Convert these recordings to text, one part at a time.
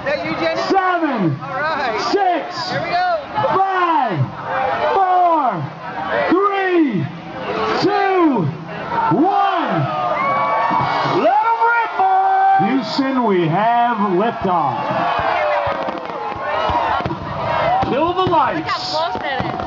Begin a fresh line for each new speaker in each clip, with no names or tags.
that you, Jenny?
7,
All right.
6,
Here we go.
5, 4, 3, 2, 1. Let them rip, boys! Houston, we have liftoff. Kill the lights.
Look how close that is.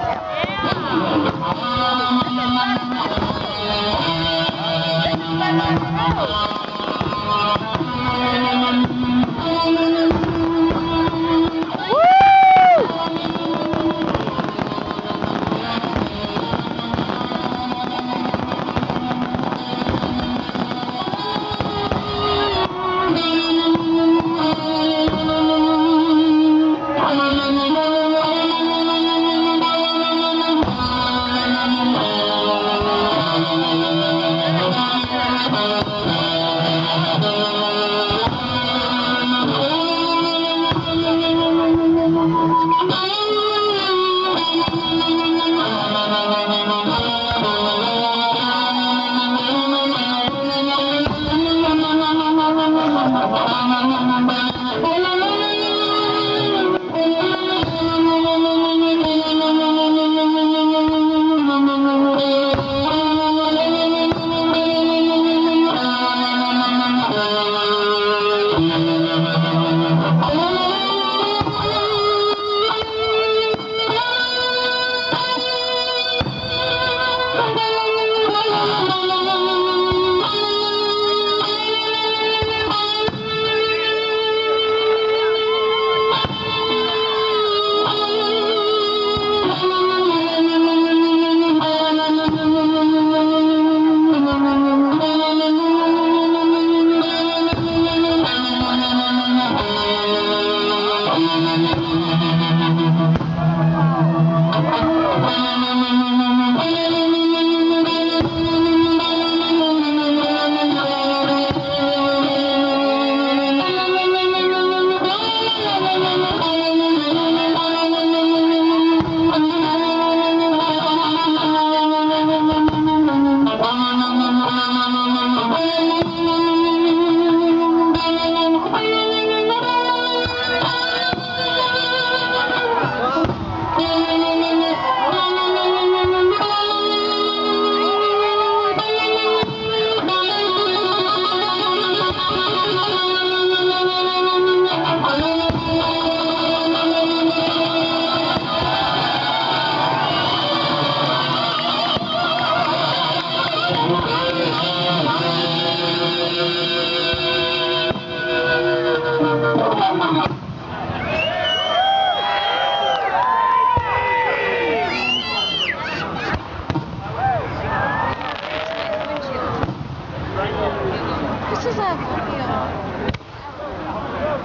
This is a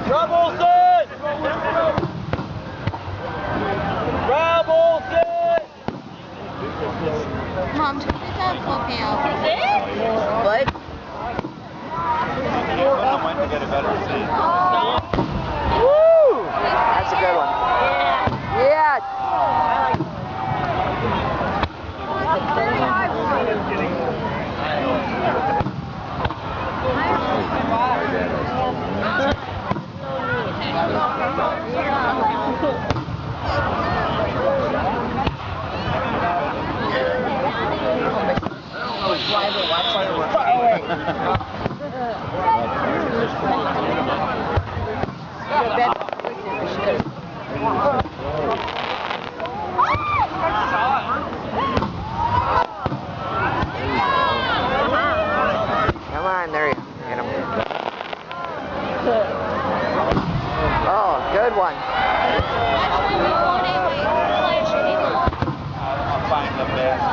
Rebelson! Rebelson!
Mom, this is a full payout.
What?
I went to get a better seat.
Woo! That's a good one. Yeah. Come on, there you go. Get him. Oh, good one.
I'll find the best.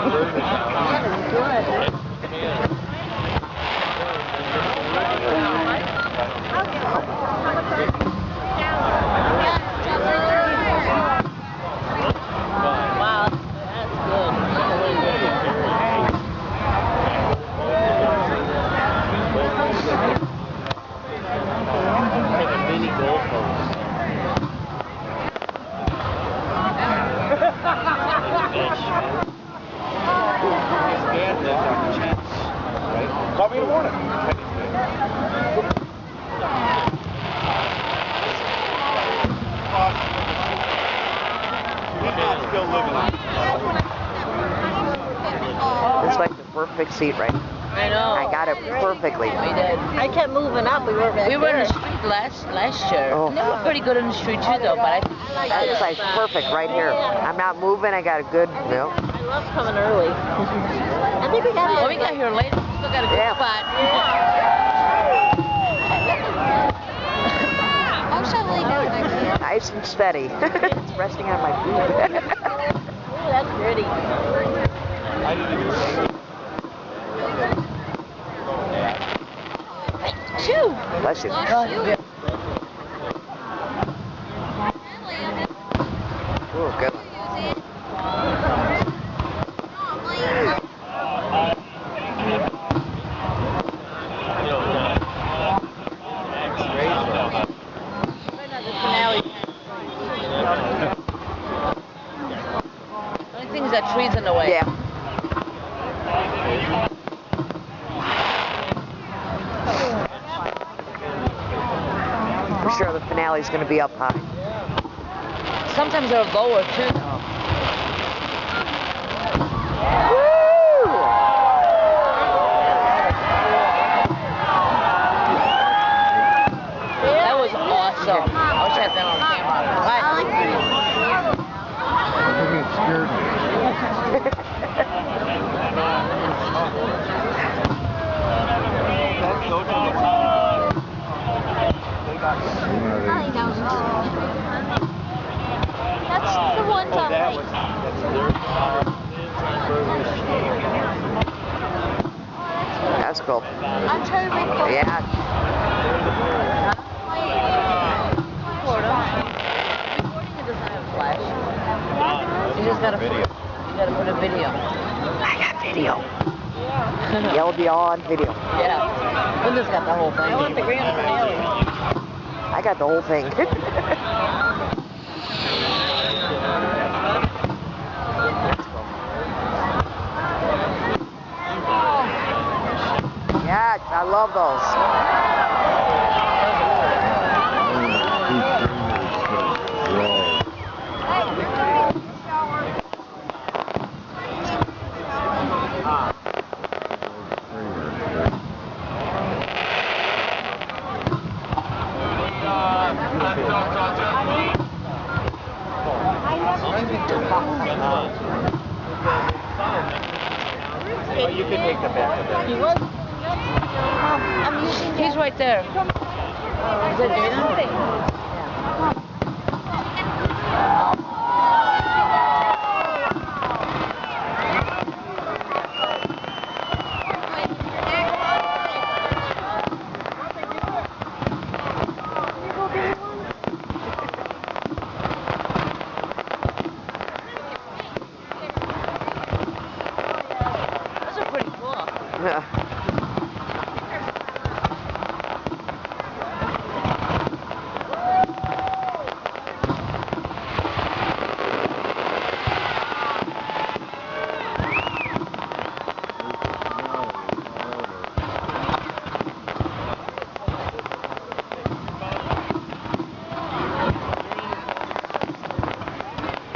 Wow, that's
Like a mini golf course.
Call me in the morning. Still living.
It's like the perfect seat right now.
I know.
I got it perfectly.
We did.
I kept moving up. We were back
We were in
there.
the street last year.
Oh.
And they were pretty good in the street too, though. But I think
That's like perfect right here. I'm not moving. I got a good,
I love coming early. I think we got
well,
it.
we got here late. We still got a good
Yeah.
spot.
How shall we do it?
nice and steady. It's resting on my feet.
Ooh, that's pretty.
I didn't even say.
Shoo!
Bless you.
Yeah.
Ooh, good.
The only thing is that trees in the way.
Yeah. For sure the finale's going to be up high.
Sometimes they're lower too.
Woo!
That was awesome. I wish I had that on camera.
That's the one time.
That's cool.
I'm trying to record.
Yeah.
Recording it doesn't have flash. You just gotta put a video.
I got video. It'll be all on video.
Yeah. Linda's got the whole thing.
I want the grand finale.
I got the whole thing. Yeah, I love those.
You can take the back of that.
He was. I'm using
He's right there.
Is it Dana?
Those are pretty cool.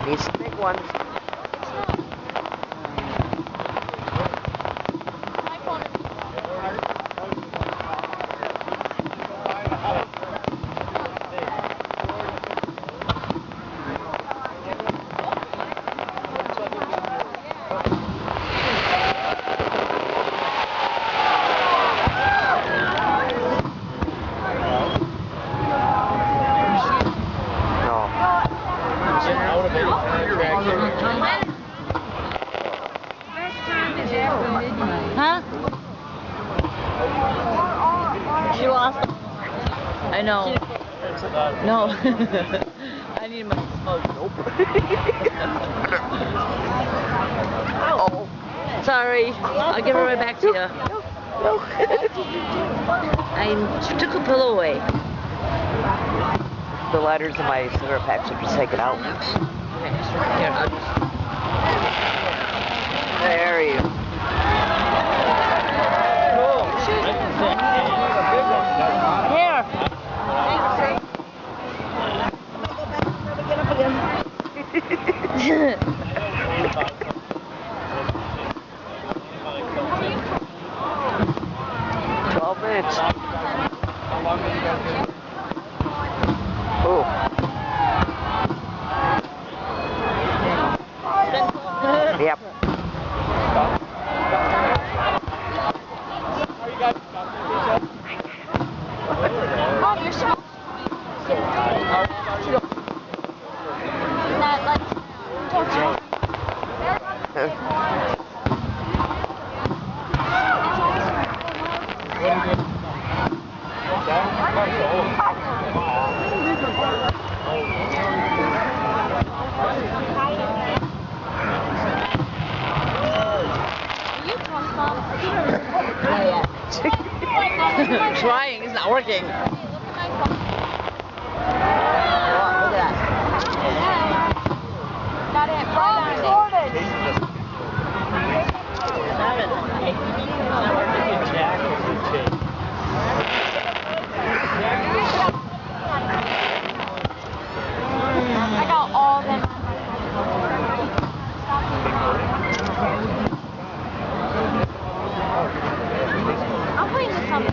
Need some big ones.
My phone is
Huh?
She lost.
I know. No. I need my smoke. Nope.
Oh.
Sorry. I'll give it right back to you.
No.
I took a pillow away.
The lighters in my cigarette packs are just taken out.
Okay, here, I'll just...
There you go.
Here.
12 minutes.
How long did you guys do?
Ooh. Yep.
Oh, you're supposed to not like
Trying, it's not working.
Look at my phone.
Look at that.
Got it right I got all them. I'm playing this on.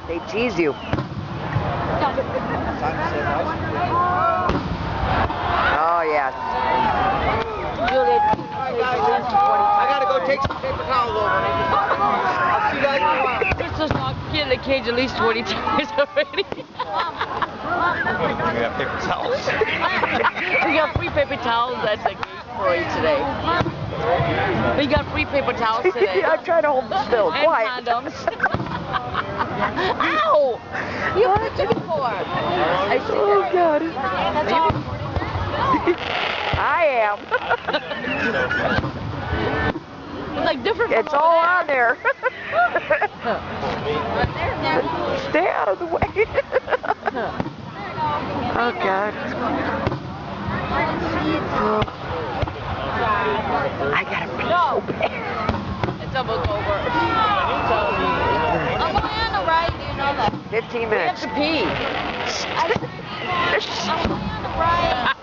They tease you. Oh, yes.
I gotta go take some paper towels over. I'll see you guys tomorrow.
Crystal's not getting a cage at least 20 times already.
We have paper towels.
We got free paper towels at the gate for you today. We got free paper towels today.
I'm trying to hold still.
And
Quiet.
condoms. Ow! You put it before. I see
Oh,
that.
God.
That's all.
I am.
It's like different from
It's all on there. Stay out of the way. Oh, God. I gotta pee so bad.
It's almost over.
I'm going on the right, do you know that?
15
We have
minutes.
to pee.
I'm going on the right.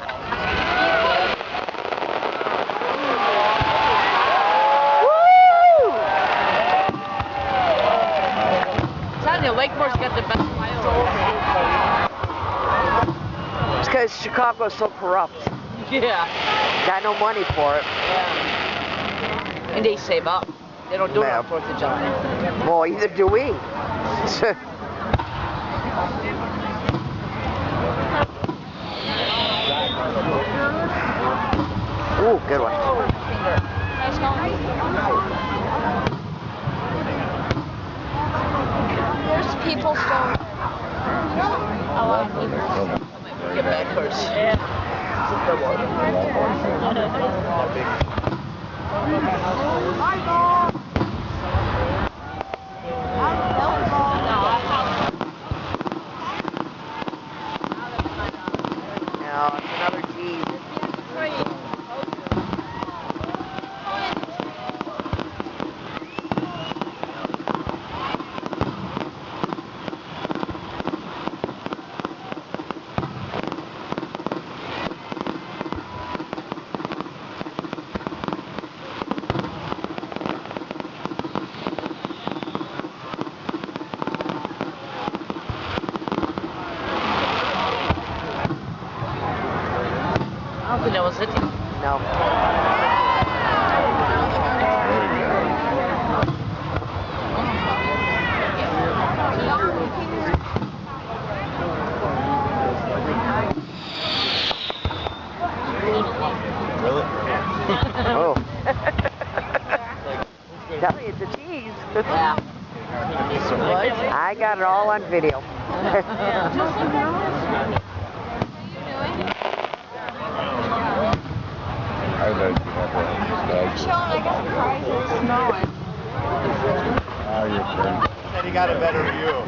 Woo!
I'm telling you, Lakemoor's got the best wild.
It's because Chicago's so corrupt.
Yeah.
Got no money for it.
Yeah. And they save up. They don't do it on 4th of July.
Well, either do we. Ooh, good one.
Nice going. There's people still. A lot of people.
Get back first.
No, it's another tease. I got it all on video.
I know you have that.
Sean, I got prizes.
Now your turn.
Said he got a better view.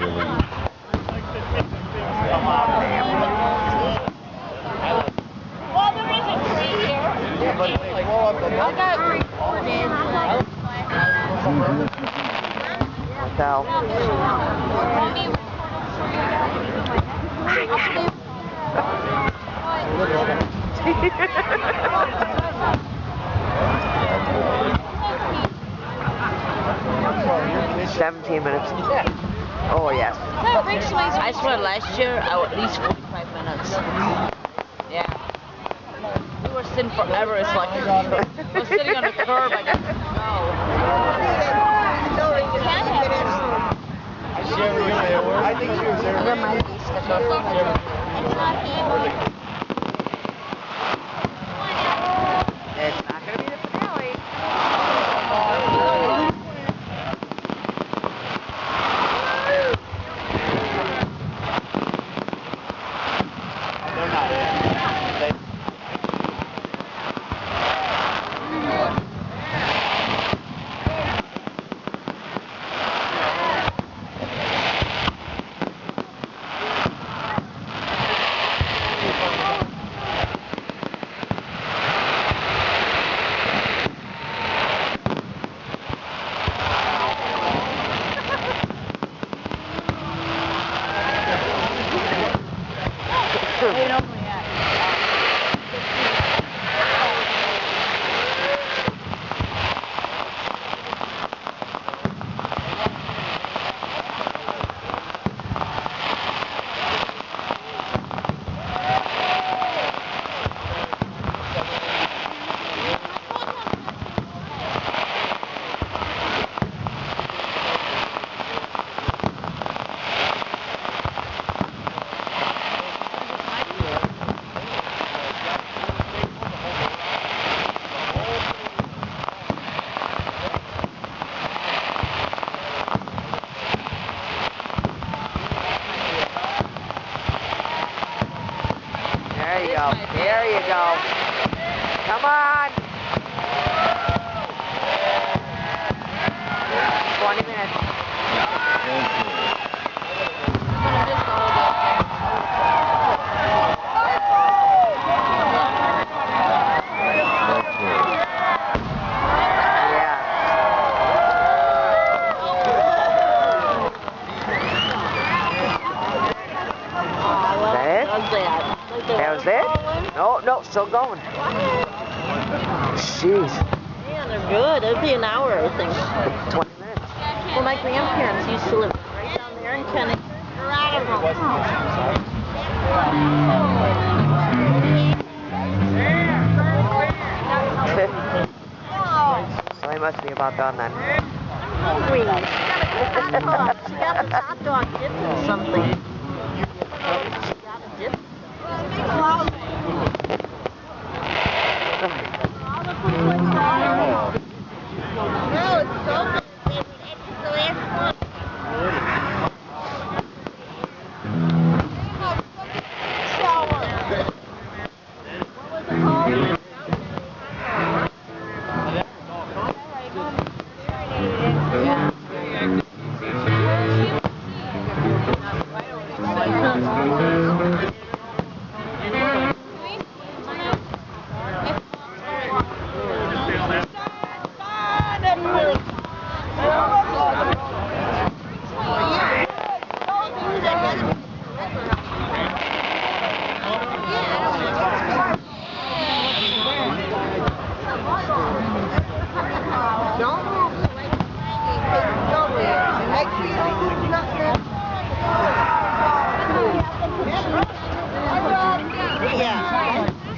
Come on, man.
Well, there is a tree here.
Yeah, but they blow up the
I got recorded.
So,
tree.
17 minutes. Oh, yes.
I swear last year, at least 45 minutes. Yeah. We were sitting forever. It's like we're sitting on the curb. I guess.
I think she was there.
I got my
It's not going to be the finale.
They're not in.
There you go. There you go. Come on. 20 minutes. Yeah. That was it? No, no, still going. Jeez.
Man, they're good. It'd be an hour, I think.
20 minutes.
Well, my grandparents used to live right down there in Kenny.
So they must be about done then.
Hungry. She got the hot dog dipped in something. She got a dip.
No, it's so good. It's the last one.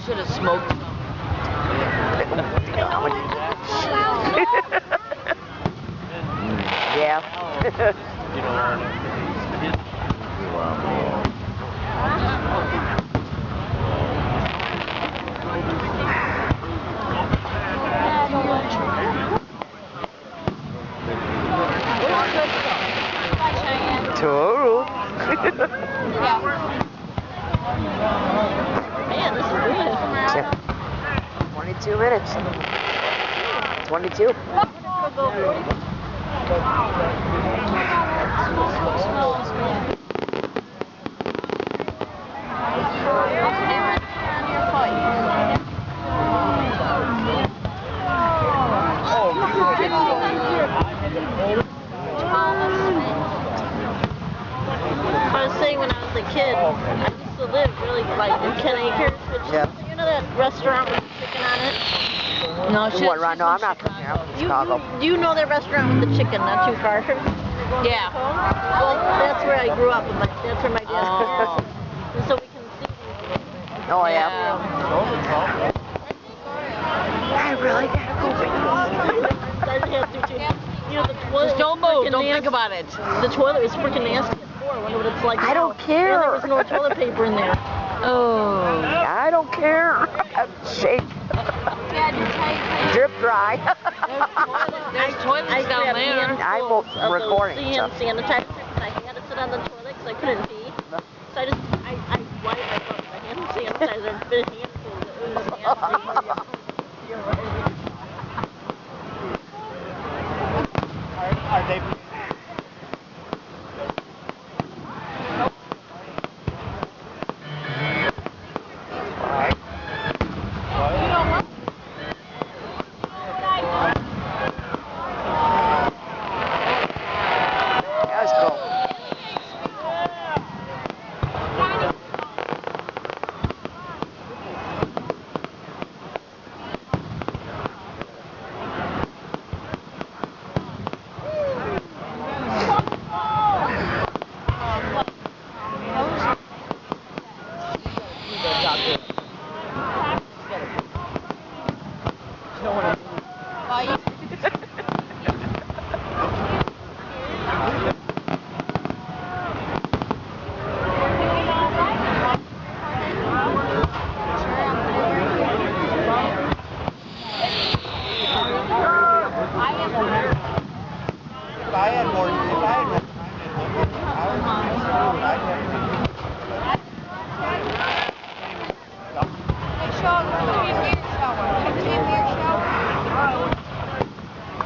Should have smoked.
Yeah. Total.
Yeah.
Man, this is good.
22 minutes. 22.
I was saying when I was a kid, I used to live really like in 10 acres, which you know that restaurant with the chicken on it? No,
What, right? No, I'm not from here. I'm from Chicago.
You know that restaurant with the chicken, not too far. Yeah. Well, that's where I grew up. That's where my dad was. And so we can see.
Oh, yeah. I really gotta go pee. You know, the toilet.
Just don't move. Don't think about it. The toilet was freaking nasty before. I wonder what it's like
I don't care.
There was no toilet paper in there. Oh.
I don't care. I'm shaking. Drip dry.
There's toilets down there.
I'm recording.
Hand sanitizer. I had to sit on the toilet because I couldn't pee. So I wiped my butt with my hand sanitizer and fit handfuls. It was nasty.
Are they?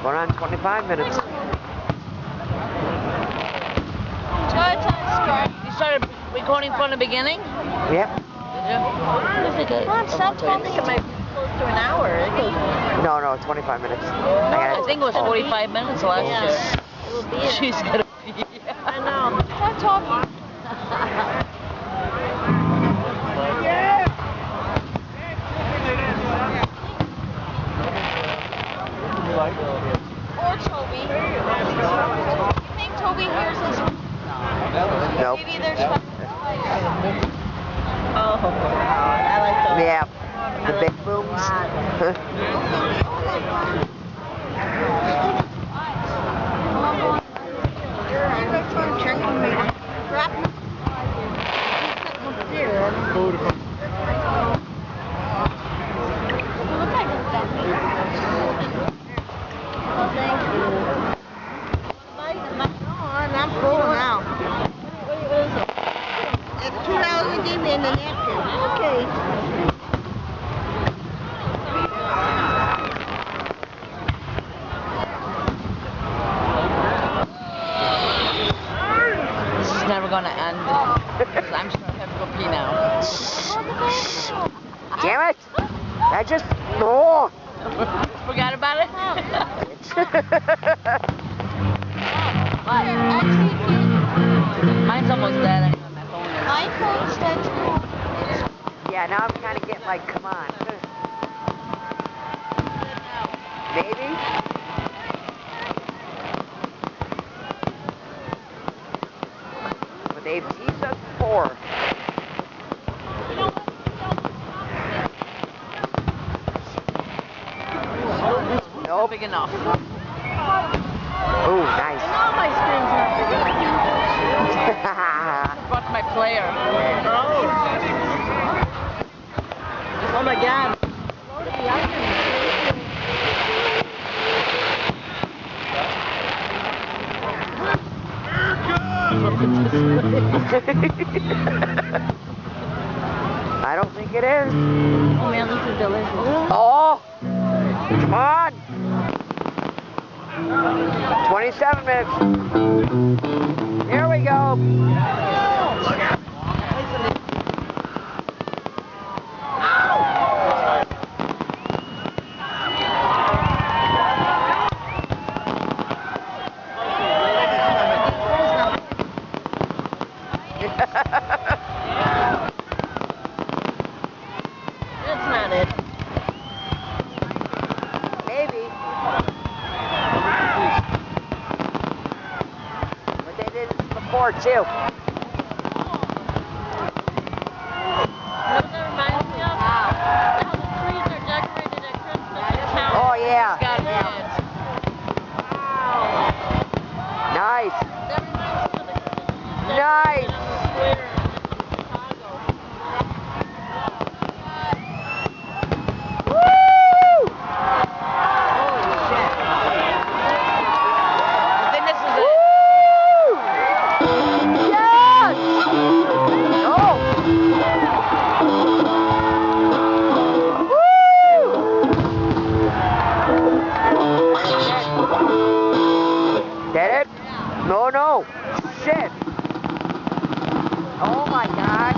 Going on 25 minutes.
You started recording from the beginning?
Yep.
Come on, stop talking. I think it might be close to an hour.
No, 25 minutes.
I think it was 45 minutes last year.
It will be.
She's gonna pee.
I know. Stop talking. Or Toby. You think Toby hears us?
Nope.
Maybe there's
Oh, I like those.
Yeah. The big booms.
I'm full now. It's $2 give me in the napkin. Okay.
This is never gonna end. I'm just gonna have to go pee now.
Damn it! I just no.
Forgot about it? Mine's almost dead.
My phone's dead too.
Yeah, now I'm kind of getting like, come on. Maybe. But they've teased us before.
Nope. Big enough.
Ooh, nice.
No, my screen's not big enough. Brought my player. Oh my God.
I don't think it is.
Oh man, this is delicious.
Oh! Come on! 27 minutes. Here we go.
That's not it.
Maybe. But they did it before too.
You know what that reminds me of? How the trees are decorated at Christmas in town.
Oh yeah.
It's got it.
Nice.
That reminds me of the Christmas trees
Nice.
decorated on the square in Chicago.
Woo!
Holy shit. I think this is it.
Woo! Yes! Oh! Woo! Did it? No, no. Shit. Oh my God.